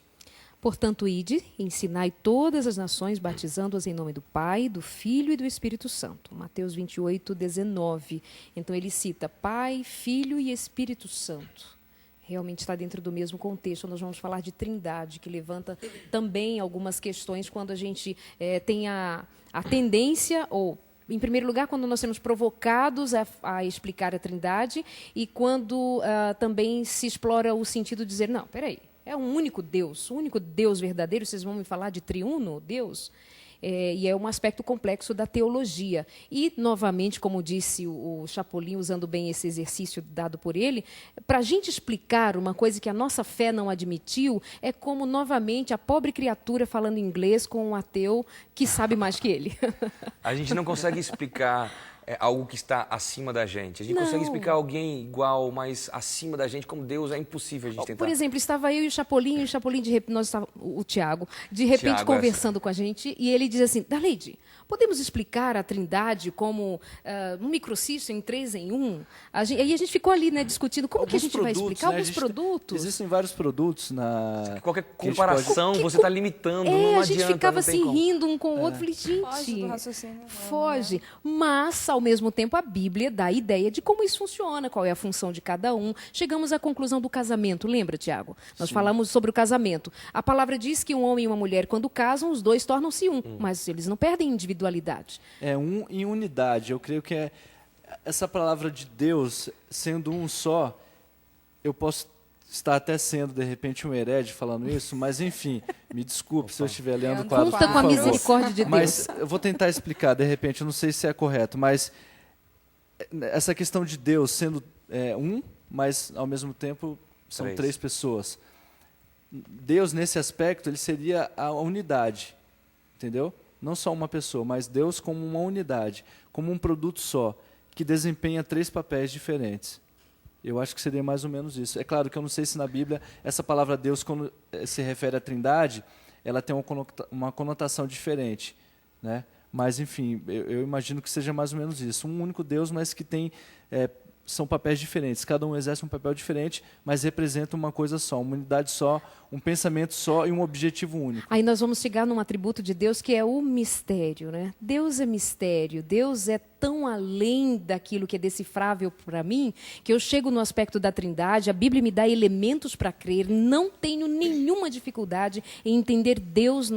Portanto, ide, ensinai todas as nações, batizando-as em nome do Pai, do Filho e do Espírito Santo. Mateus 28:19. Então ele cita Pai, Filho e Espírito Santo. realmente está dentro do mesmo contexto. Nós vamos falar de trindade, que levanta também algumas questões quando a gente tem a tendência, ou, em primeiro lugar, quando nós somos provocados a explicar a trindade e quando também se explora o sentido de dizer, não, peraí, é um único Deus verdadeiro, vocês vão me falar de triuno Deus? E é um aspecto complexo da teologia. E, novamente, como disse o Chapolin, usando bem esse exercício dado por ele, para a gente explicar uma coisa que a nossa fé não admitiu, é como, novamente, a pobre criatura falando inglês com um ateu que sabe mais que ele. A gente não consegue explicar algo que está acima da gente. A gente Não. consegue explicar alguém igual, mas acima da gente, como Deus, é impossível a gente tentar. Por exemplo, estava eu e o Chapolin de repente, o Tiago, de repente Thiago, conversando com a gente, e ele diz assim, Darleide, podemos explicar a trindade como um microsístema em 3 em 1? Aí a gente ficou ali, né, discutindo como que a gente vai explicar alguns produtos. Existem vários produtos Qualquer que a gente comparação, você está limitando, não a gente adianta, ficava não tem assim como. rindo um com o outro, falei, gente, Foge do raciocínio humano, foge. Mas, ao mesmo tempo, a Bíblia dá a ideia de como isso funciona, qual é a função de cada um. Chegamos à conclusão do casamento, lembra, Tiago? Nós falamos sobre o casamento. A palavra diz que um homem e uma mulher, quando casam, os dois tornam-se um, mas eles não perdem individualidade. É um em unidade. Eu creio que essa palavra de Deus sendo um só, eu posso estar até sendo, de repente, um herege falando isso, mas enfim, me desculpe se eu estiver lendo o quadro, Conta por com a favor. misericórdia de Deus. Mas eu vou tentar explicar, de repente, eu não sei se é correto, mas essa questão de Deus sendo um, mas ao mesmo tempo são 3 pessoas. Deus, nesse aspecto, ele seria a unidade, entendeu? Não só uma pessoa, mas Deus como uma unidade, como um produto só, que desempenha 3 papéis diferentes. Eu acho que seria mais ou menos isso. É claro que eu não sei se na Bíblia essa palavra Deus, quando se refere à Trindade, ela tem uma conotação diferente, né? Mas, enfim, eu imagino que seja mais ou menos isso. Um único Deus, mas que tem são papéis diferentes. Cada um exerce um papel diferente, mas representa uma coisa só, uma unidade só, um pensamento só e um objetivo único. Aí nós vamos chegar num atributo de Deus que é o mistério, né? Deus é mistério, Deus é tão além daquilo que é decifrável para mim, que eu chego no aspecto da Trindade, a Bíblia me dá elementos para crer, não tenho nenhuma dificuldade em entender Deus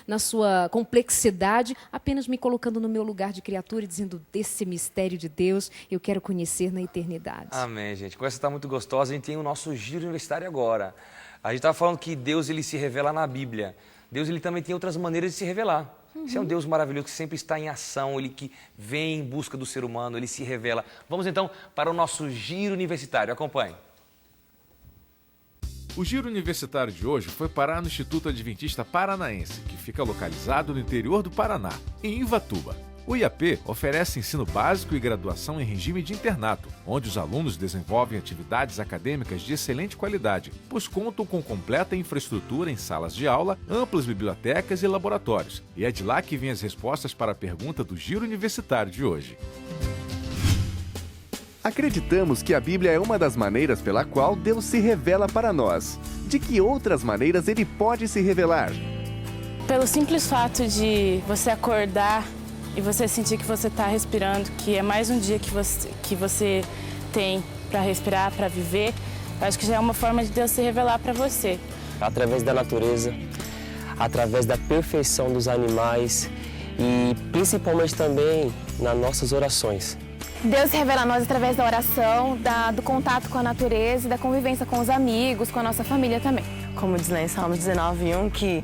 na sua complexidade, apenas me colocando no meu lugar de criatura e dizendo, desse mistério de Deus, eu quero conhecer na eternidade. Amém, gente. A conversa está muito gostosa. A gente tem o nosso giro universitário agora. A gente estava falando que Deus ele se revela na Bíblia. Deus ele também tem outras maneiras de se revelar. Esse é um Deus maravilhoso que sempre está em ação, ele que vem em busca do ser humano, ele se revela. Vamos então para o nosso giro universitário. Acompanhe. O giro universitário de hoje foi parar no Instituto Adventista Paranaense, que fica localizado no interior do Paraná, em Ivatuba. O IAP oferece ensino básico e graduação em regime de internato, onde os alunos desenvolvem atividades acadêmicas de excelente qualidade, pois contam com completa infraestrutura em salas de aula, amplas bibliotecas e laboratórios. E é de lá que vêm as respostas para a pergunta do Giro Universitário de hoje. Acreditamos que a Bíblia é uma das maneiras pela qual Deus se revela para nós. De que outras maneiras ele pode se revelar? Pelo simples fato de você acordar e você sentir que você está respirando, que é mais um dia que você tem para respirar, para viver, eu acho que já é uma forma de Deus se revelar para você. Através da natureza, através da perfeição dos animais e principalmente também nas nossas orações. Deus se revela a nós através da oração, do contato com a natureza e da convivência com os amigos, com a nossa família também. Como diz lá em Salmos 19:1, que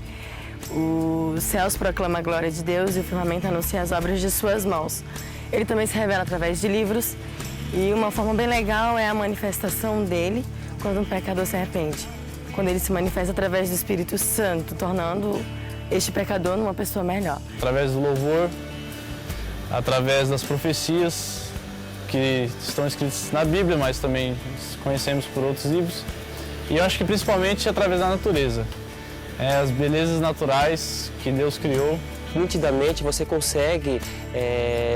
os céus proclamam a glória de Deus e o firmamento anuncia as obras de suas mãos. Ele também se revela através de livros e uma forma bem legal é a manifestação dele quando um pecador se arrepende. Quando ele se manifesta através do Espírito Santo, tornando este pecador numa pessoa melhor. Através do louvor, através das profecias que estão escritas na Bíblia, mas também conhecemos por outros livros. E eu acho que principalmente através da natureza. As belezas naturais que Deus criou. Nitidamente você consegue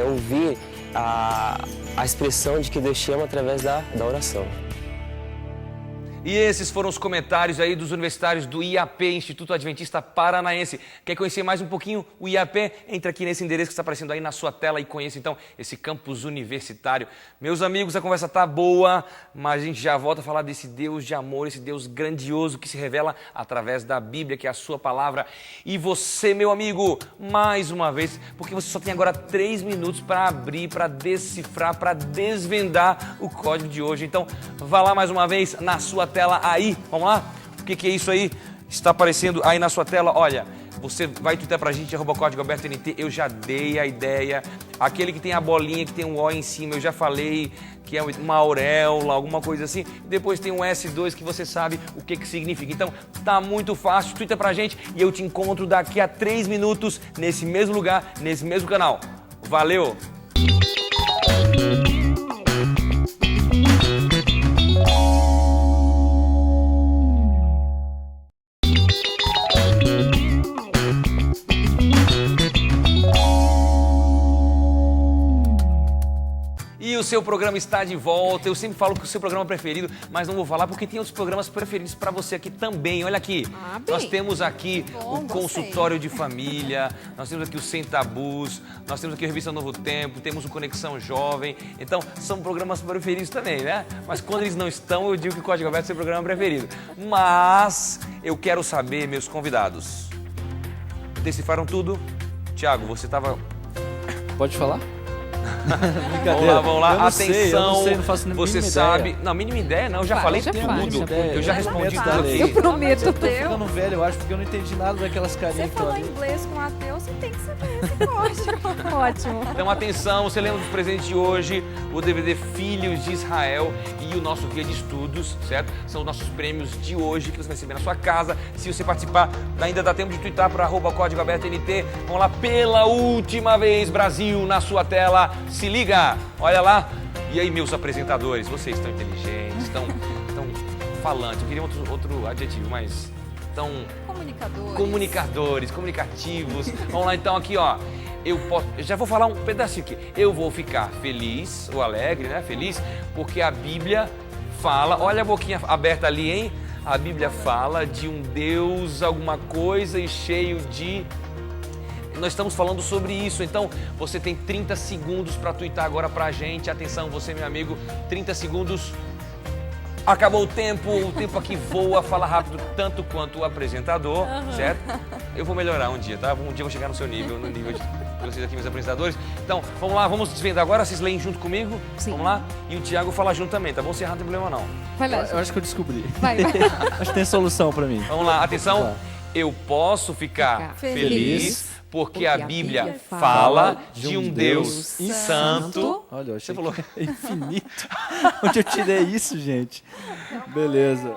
ouvir a expressão de que Deus te ama através da oração. E esses foram os comentários aí dos universitários do IAP, Instituto Adventista Paranaense. Quer conhecer mais um pouquinho o IAP? Entra aqui nesse endereço que está aparecendo aí na sua tela e conheça então esse campus universitário. Meus amigos, a conversa tá boa, mas a gente já volta a falar desse Deus de amor, esse Deus grandioso que se revela através da Bíblia, que é a sua palavra. E você, meu amigo, mais uma vez, porque você só tem agora 3 minutos para abrir, para decifrar, para desvendar o código de hoje. Então, vá lá mais uma vez na sua tela aí, vamos lá? O que é isso aí? Está aparecendo aí na sua tela, olha, você vai twittar pra gente, @código aberto NT, eu já dei a ideia, aquele que tem a bolinha, que tem um O em cima, eu já falei que é uma auréola, alguma coisa assim, depois tem um S2 que você sabe o que significa, então tá muito fácil, twita pra gente e eu te encontro daqui a 3 minutos nesse mesmo lugar, nesse mesmo canal. Valeu! E o seu programa está de volta. Eu sempre falo que o seu programa preferido, mas não vou falar porque tem outros programas preferidos para você aqui também. Olha aqui, nós temos aqui o Consultório de Família, nós temos aqui o Sem Tabus, nós temos aqui a Revista Novo Tempo, temos o Conexão Jovem. Então, são programas preferidos também, né? Mas quando eles não estão, eu digo que o Código Aberto é o seu programa preferido. Mas eu quero saber, meus convidados, decifraram tudo? Tiago, você estava... Pode falar? Vamos lá, atenção, não faço você sabe... Não, mínima ideia não, eu já falei tudo. Eu já respondi tudo aqui. Eu prometo. Eu tô ficando velho, eu acho, porque eu não entendi nada daquelas carinhas que Você falou inglês com ateu, você tem que saber esse código. Ótimo. Então, atenção, você lembra dos presentes de hoje, o DVD Filhos de Israel e o nosso guia de estudos, certo? São os nossos prêmios de hoje que você vai receber na sua casa. Se você participar, ainda dá tempo de twittar para @código aberto NT. Vamos lá, pela última vez, Brasil, na sua tela. Se liga, olha lá. E aí, meus apresentadores, vocês estão inteligentes, estão falantes. Eu queria outro adjetivo, mas estão... Comunicadores, comunicativos. Vamos lá, então, aqui, ó. Eu já vou falar um pedacinho aqui. Eu vou ficar feliz, ou alegre, né? Feliz, porque a Bíblia fala... Olha a boquinha aberta ali, hein? A Bíblia fala de um Deus, alguma coisa e cheio de... Nós estamos falando sobre isso, então você tem 30 segundos para twittar agora pra gente. Atenção, você, meu amigo, 30 segundos. Acabou o tempo aqui voa, fala rápido tanto quanto o apresentador, certo? Eu vou melhorar um dia, tá? Um dia eu vou chegar no seu nível, no nível de vocês aqui, meus apresentadores. Então, vamos lá, vamos desvendar agora, vocês leem junto comigo? Sim. Vamos lá? E o Thiago fala junto também, tá bom? Se errar, não tem problema não. Vai lá. Eu acho que eu descobri. Vai. Acho que tem solução pra mim. Vamos lá, atenção. Tá. Eu posso ficar feliz porque a Bíblia fala de um Deus santo. Olha, eu achei que é infinito. Onde eu tirei isso, gente? Beleza.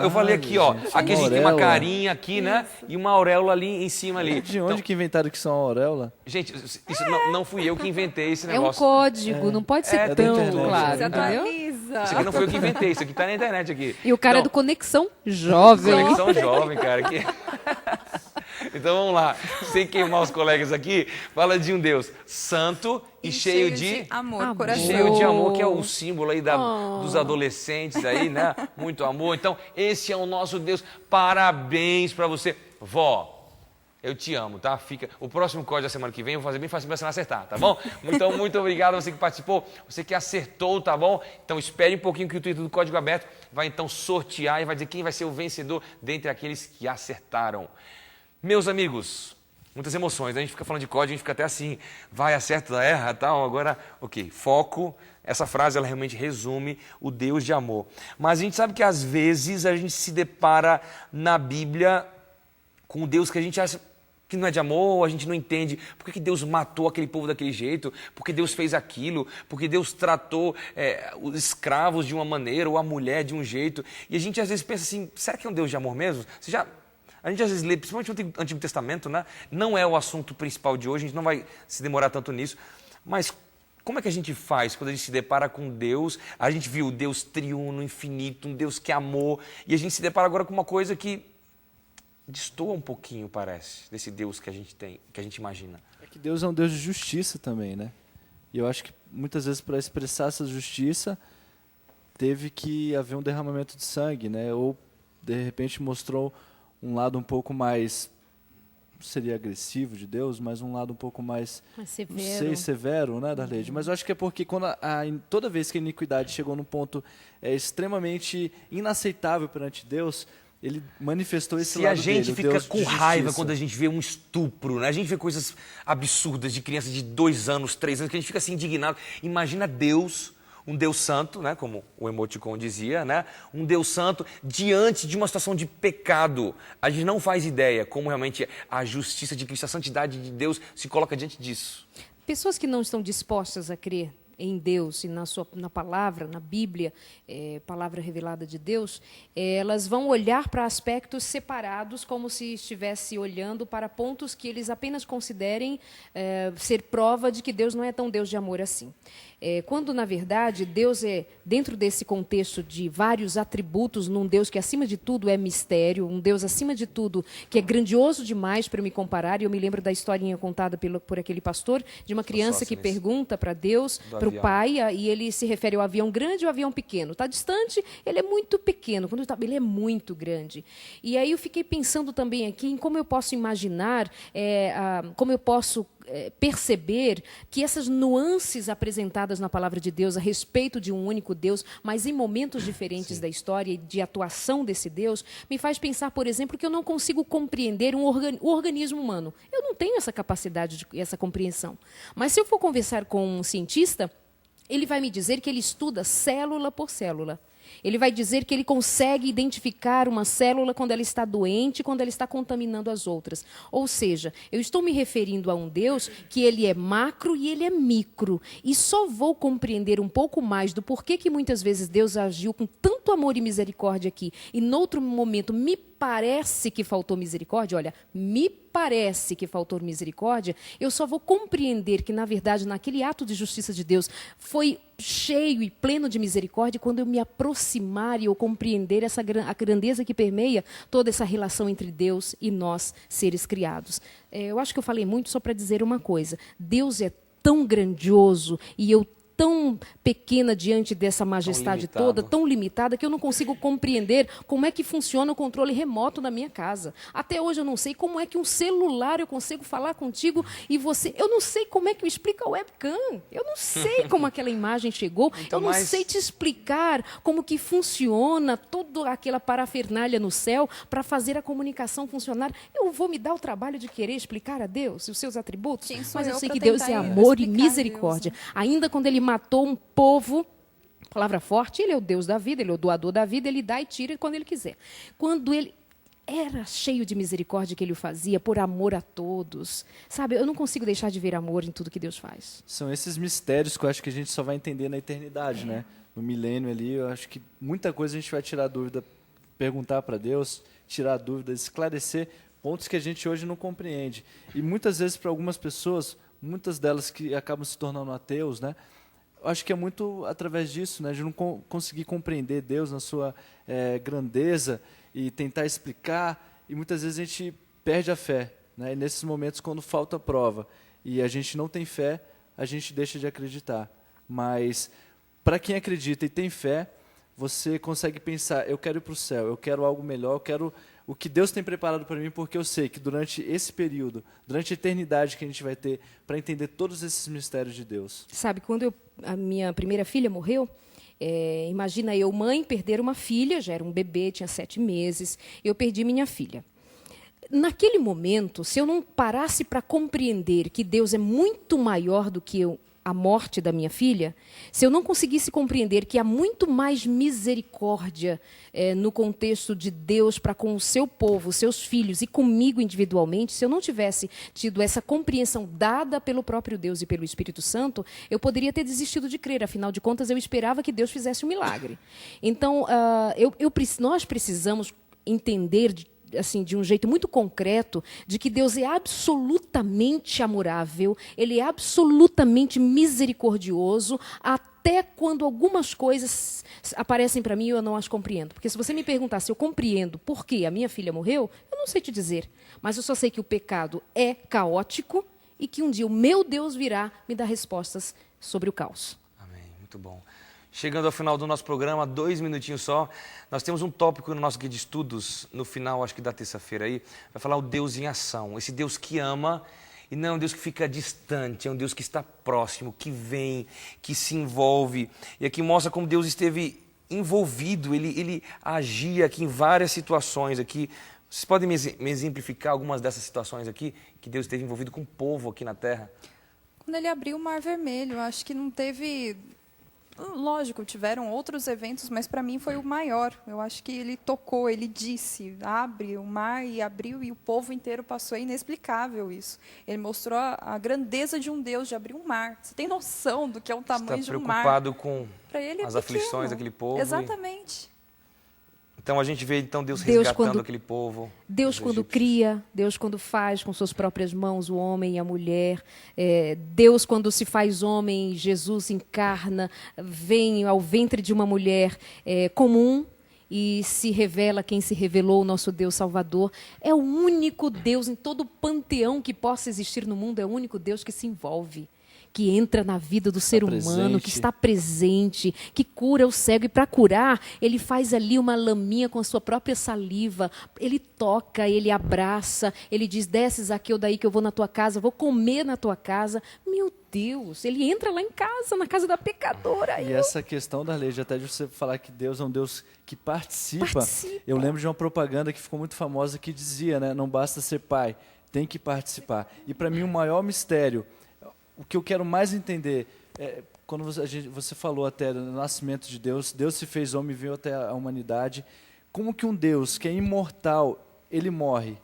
Eu falei aqui, ó. Gente, aqui a gente tem uma carinha aqui, né? E uma auréola ali em cima ali. De onde que inventaram que são auréola? Gente, isso não fui eu que inventei esse É um negócio. código, não pode ser tão claro, entendeu? Isso aqui não foi eu que inventei, isso aqui tá na internet aqui. E o cara é do Conexão Jovem. Conexão Jovem, cara. Então vamos lá, sem queimar os colegas aqui, fala de um Deus santo e cheio de amor, coração. Cheio de amor, que é o símbolo aí dos adolescentes aí, né? Muito amor. Então, esse é o nosso Deus. Parabéns pra você. Vó, eu te amo, tá? O próximo código da semana que vem eu vou fazer bem fácil pra você não acertar, tá bom? Então, muito obrigado a você que participou, você que acertou, tá bom? Então, espere um pouquinho que o Twitter do Código Aberto vai então sortear e vai dizer quem vai ser o vencedor dentre aqueles que acertaram. Meus amigos, muitas emoções, né? A gente fica falando de código, a gente fica até assim, vai, acerta, erra, tal. Agora, ok, foco. Essa frase, ela realmente resume o Deus de amor. Mas a gente sabe que às vezes a gente se depara na Bíblia com um Deus que a gente acha que não é de amor, a gente não entende por que Deus matou aquele povo daquele jeito, por que Deus fez aquilo, por que Deus tratou os escravos de uma maneira ou a mulher de um jeito. E a gente às vezes pensa assim, será que é um Deus de amor mesmo? A gente às vezes lê, principalmente no Antigo Testamento, né? Não é o assunto principal de hoje, a gente não vai se demorar tanto nisso, mas como é que a gente faz quando a gente se depara com Deus? A gente viu o Deus triuno, infinito, um Deus que amou, e a gente se depara agora com uma coisa que destoa um pouquinho, parece, desse Deus que a gente tem, que a gente imagina. É que Deus é um Deus de justiça também, né? E eu acho que muitas vezes para expressar essa justiça, teve que haver um derramamento de sangue, né? Ou, de repente, mostrou um lado um pouco mais, seria agressivo de Deus, mas um lado um pouco mais, severo. Não sei, severo, né, Darleide? Mas eu acho que é porque toda vez que a iniquidade chegou num ponto extremamente inaceitável perante Deus, ele manifestou esse lado dele. Se a gente fica com raiva quando a gente vê um estupro, né? A gente vê coisas absurdas de crianças de 2 anos, 3 anos, que a gente fica assim indignado. Imagina Deus, um Deus santo, né? Como o emoticon dizia, né? Um Deus santo diante de uma situação de pecado. A gente não faz ideia como realmente a justiça de Cristo, a santidade de Deus se coloca diante disso. Pessoas que não estão dispostas a crer em Deus e na palavra, na Bíblia, palavra revelada de Deus, elas vão olhar para aspectos separados, como se estivesse olhando para pontos que eles apenas considerem ser prova de que Deus não é tão Deus de amor assim. Quando, na verdade, Deus é, dentro desse contexto de vários atributos, num Deus que, acima de tudo, é mistério, um Deus, acima de tudo, que é grandioso demais para me comparar. E eu me lembro da historinha contada por aquele pastor, de uma criança que pergunta para Deus, para o pai, e ele se refere ao avião grande ou ao avião pequeno. Está distante, ele é muito pequeno. Quando ele é muito grande. E aí eu fiquei pensando também aqui em como eu posso imaginar, como eu posso perceber que essas nuances apresentadas na palavra de Deus a respeito de um único Deus, mas em momentos diferentes da história e de atuação desse Deus, me faz pensar, por exemplo, que eu não consigo compreender o organismo humano. Eu não tenho essa capacidade, essa compreensão. Mas se eu for conversar com um cientista, ele vai me dizer que ele estuda célula por célula. Ele vai dizer que ele consegue identificar uma célula quando ela está doente, quando ela está contaminando as outras. Ou seja, eu estou me referindo a um Deus que ele é macro e ele é micro. E só vou compreender um pouco mais do porquê que muitas vezes Deus agiu com tanto amor e misericórdia aqui e, noutro momento, me parece que faltou misericórdia. Olha, me parece que faltou misericórdia. Eu só vou compreender que, na verdade, naquele ato de justiça de Deus foi cheio e pleno de misericórdia quando eu me aproximar e eu compreender a grandeza que permeia toda essa relação entre Deus e nós, seres criados. Eu acho que eu falei muito só para dizer uma coisa. Deus é tão grandioso e eu tão pequena diante dessa majestade toda, tão limitada, que eu não consigo compreender como é que funciona o controle remoto na minha casa. Até hoje eu não sei como é que um celular eu consigo falar contigo e você... Eu não sei como é que eu explico a webcam. Eu não sei como aquela imagem chegou. Então, eu não sei te explicar como que funciona toda aquela parafernália no céu para fazer a comunicação funcionar. Eu vou me dar o trabalho de querer explicar a Deus e os seus atributos? Mas eu sei que Deus é amor e misericórdia. Ainda quando Ele matou um povo, palavra forte, ele é o Deus da vida, ele é o doador da vida, ele dá e tira quando ele quiser. Quando ele era cheio de misericórdia que ele o fazia, por amor a todos. Sabe, eu não consigo deixar de ver amor em tudo que Deus faz. São esses mistérios que eu acho que a gente só vai entender na eternidade, né? No milênio ali, eu acho que muita coisa a gente vai tirar dúvida, perguntar para Deus, tirar dúvidas, esclarecer pontos que a gente hoje não compreende. E muitas vezes para algumas pessoas, muitas delas que acabam se tornando ateus, né? Acho que é muito através disso, né, de não conseguir compreender Deus na sua grandeza e tentar explicar, e muitas vezes a gente perde a fé, né, e nesses momentos quando falta prova e a gente não tem fé, a gente deixa de acreditar. Mas para quem acredita e tem fé, você consegue pensar, eu quero ir para o céu, eu quero algo melhor, eu quero o que Deus tem preparado para mim, porque eu sei que durante esse período, durante a eternidade que a gente vai ter para entender todos esses mistérios de Deus. Sabe, quando a minha primeira filha morreu, imagina eu, mãe, perder uma filha, já era um bebê, tinha 7 meses, eu perdi minha filha. Naquele momento, se eu não parasse para compreender que Deus é muito maior do que a morte da minha filha, se eu não conseguisse compreender que há muito mais misericórdia no contexto de Deus para com o seu povo, seus filhos e comigo individualmente, se eu não tivesse tido essa compreensão dada pelo próprio Deus e pelo Espírito Santo, eu poderia ter desistido de crer. Afinal de contas, eu esperava que Deus fizesse um milagre. Então, nós precisamos entender assim, de um jeito muito concreto, de que Deus é absolutamente amorável, Ele é absolutamente misericordioso, até quando algumas coisas aparecem para mim e eu não as compreendo. Porque se você me perguntar se eu compreendo por que a minha filha morreu, eu não sei te dizer. Mas eu só sei que o pecado é caótico e que um dia o meu Deus virá me dar respostas sobre o caos. Amém, muito bom. Chegando ao final do nosso programa, 2 minutinhos só, nós temos um tópico no nosso guia de estudos, no final, acho que da terça-feira aí, vai falar o Deus em ação, esse Deus que ama e não é um Deus que fica distante, é um Deus que está próximo, que vem, que se envolve. E aqui mostra como Deus esteve envolvido, ele agia aqui em várias situações aqui. Vocês podem me exemplificar algumas dessas situações aqui, que Deus esteve envolvido com o povo aqui na terra? Quando ele abriu o Mar Vermelho, acho que não teve... Lógico, tiveram outros eventos, mas para mim foi o maior. Eu acho que ele tocou, ele disse, abre o mar, e abriu, e o povo inteiro passou. É inexplicável isso. Ele mostrou a grandeza de um Deus de abrir um mar. Você tem noção do que é o tamanho de um mar? Está preocupado com ele as aflições daquele povo. Exatamente. Então a gente vê Deus resgatando aquele povo. Deus quando cria, Deus quando faz com suas próprias mãos o homem e a mulher, Deus quando se faz homem, Jesus encarna, vem ao ventre de uma mulher comum e se revela quem se revelou, o nosso Deus Salvador. É o único Deus em todo o panteão que possa existir no mundo, é o único Deus que se envolve, que entra na vida do ser humano, que está presente, que cura o cego. E para curar, ele faz ali uma laminha com a sua própria saliva. Ele toca, ele abraça, ele diz, desce Zaqueu daí que eu vou na tua casa, vou comer na tua casa. Meu Deus, ele entra lá em casa, na casa da pecadora. E essa questão da lei, até de você falar que Deus é um Deus que participa. Eu lembro de uma propaganda que ficou muito famosa que dizia, né, não basta ser pai, tem que participar. E para mim o maior mistério, o que eu quero mais entender, quando você falou até do nascimento de Deus, Deus se fez homem e veio até a humanidade. Como que um Deus que é imortal, ele morre?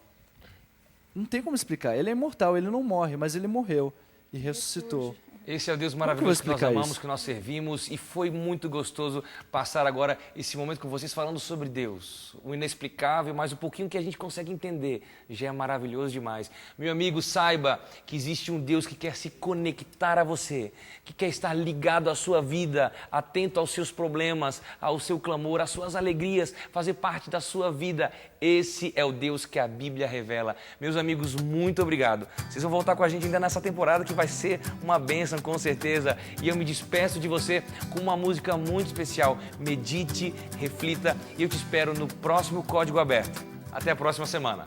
Não tem como explicar. Ele é imortal, ele não morre, mas ele morreu e ressuscitou. Esse é o Deus maravilhoso que nós amamos, que nós servimos, e foi muito gostoso passar agora esse momento com vocês falando sobre Deus, o inexplicável, mas um pouquinho que a gente consegue entender, já é maravilhoso demais. Meu amigo, saiba que existe um Deus que quer se conectar a você, que quer estar ligado à sua vida, atento aos seus problemas, ao seu clamor, às suas alegrias, fazer parte da sua vida. Esse é o Deus que a Bíblia revela. Meus amigos, muito obrigado. Vocês vão voltar com a gente ainda nessa temporada, que vai ser uma bênção, com certeza. E eu me despeço de você com uma música muito especial. Medite, reflita, e eu te espero no próximo Código Aberto. Até a próxima semana.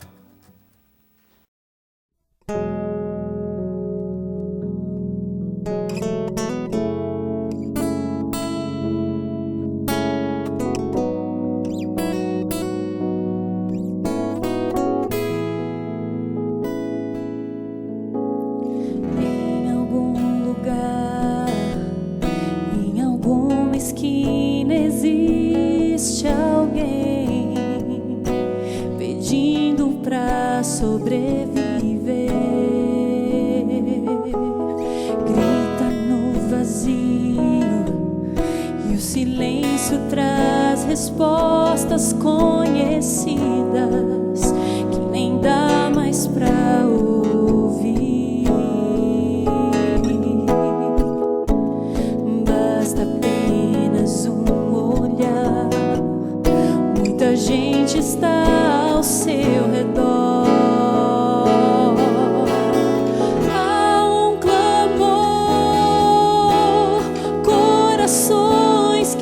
Sobreviver, grita no vazio e o silêncio traz respostas conhecidas que nem dá mais pra ouvir. Basta apenas um olhar, muita gente está ao seu redor.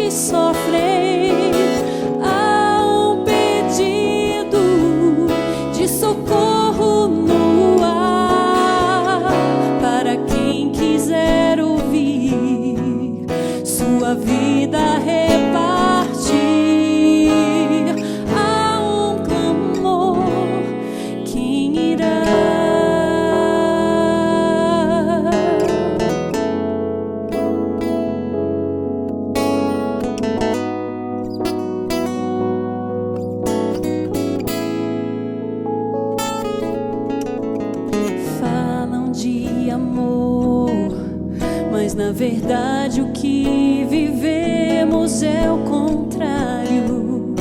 Sofrem, há um pedido de socorro no ar para quem quiser ouvir sua vida repartir. Há um clamor, quem irá? Na verdade, o que vivemos é o contrário,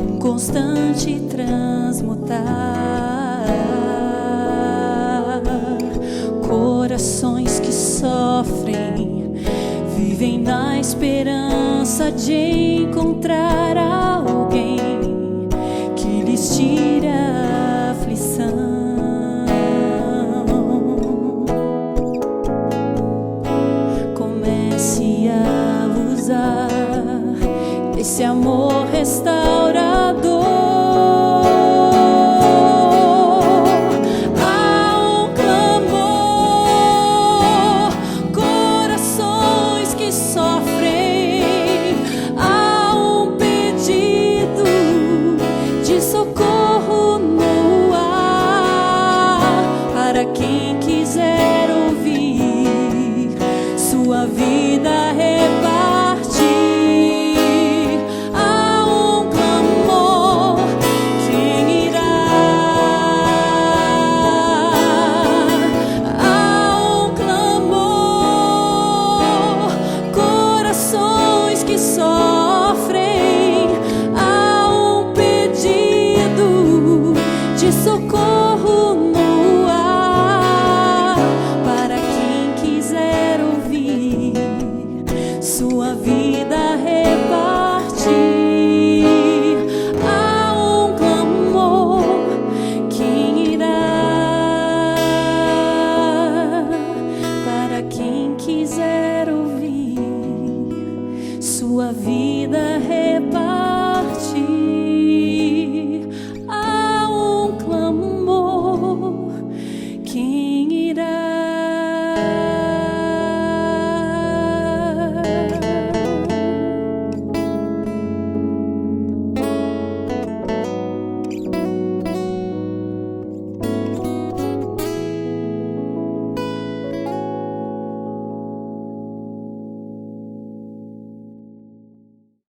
um constante transmutar. Corações que sofrem vivem na esperança de encontrar alguém que lhes tire a aflição. Comece a usar esse amor restaurador. Há um clamor, corações que sofrem. Há um pedido de socorro no ar para quem quiser ouvir sua vida repartir. Há um clamor, quem irá? Há um clamor, corações que sofrem. Há um pedido de socorro no ar para quem quiser ouvir sua vida repartir. Há um clamor, quem irá? Para quem quiser ouvir sua vida repartir.